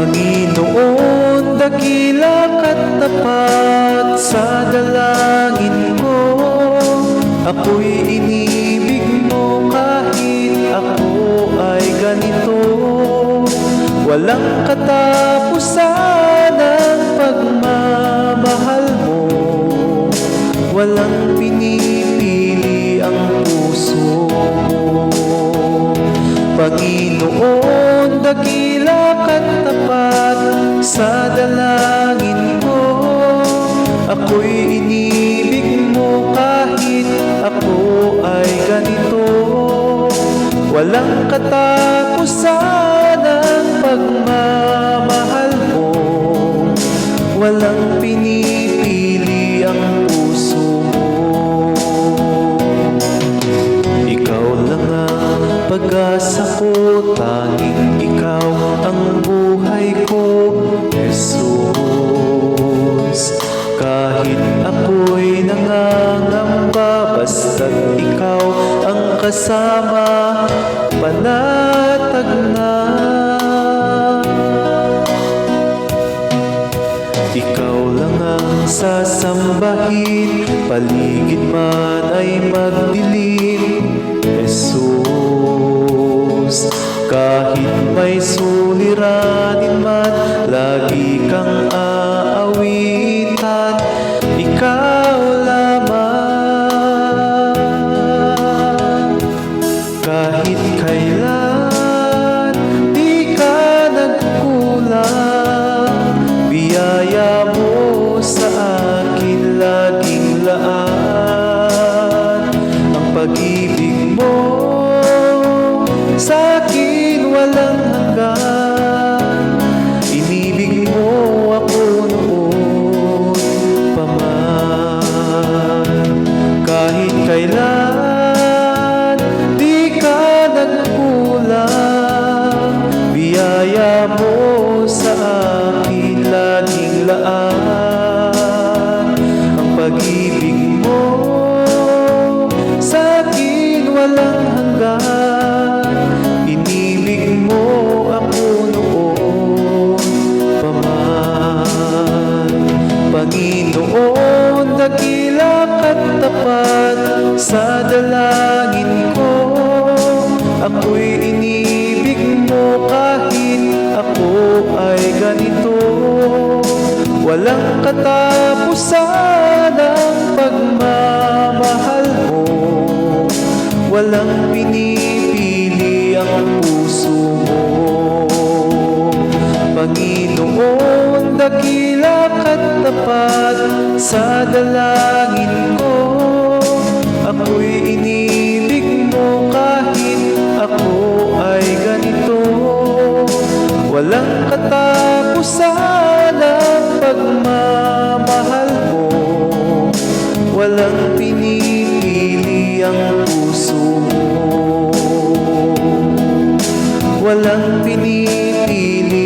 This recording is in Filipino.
Panginoon, dakila ka't tapat sa dalangin ko. Ako'y inibig mo kahit ako ay ganito. Walang katapusan ang pagmamahal mo. Walang pinipili ang puso mo. Panginoon, dakila ka't tapat sa dalangin ko. Ako'y inibig mo kahit ako ay ganito. Walang katapusan ang pagmamahal mo. Walang pinipili ang puso mo. Ikaw lang ang pag-asa ko, tanging ikaw ang buhay ko, Jesus. Kahit ako'y nangangamba, basta't ikaw ang kasama, panatag na. Ikaw lang ang sasambahin, paligid man ay magdilim, Jesus. Kahit may suliranin man, lagi kang aawitan, ikaw lamang. Kahit kailan di ka nagkulang, biyaya mo sa akin laging laan. Ang pag-ibig mo sa akin walang hanggan. Inibig mo ako noon pa man. Kahit kailan di ka nagkulang, biyaya mo sa akin laging laan. Ang pag-ibig mo sa akin walang hanggan. Inibig mo ako noon pa man. Panginoon, dakila ka't tapat sa dalangin ko. Ako'y inibig mo kahit ako ay ganito. Walang katapusan ang pagmamahal mo. Walang pinipili ang puso mo. Panginoon, dakila ka't tapat sa dalangin ko. Ako'y inibig mo kahit ako ay ganito. Walang katapusan ang pagmamahal mo. Walang pinipili ang puso mo. Walang pinipili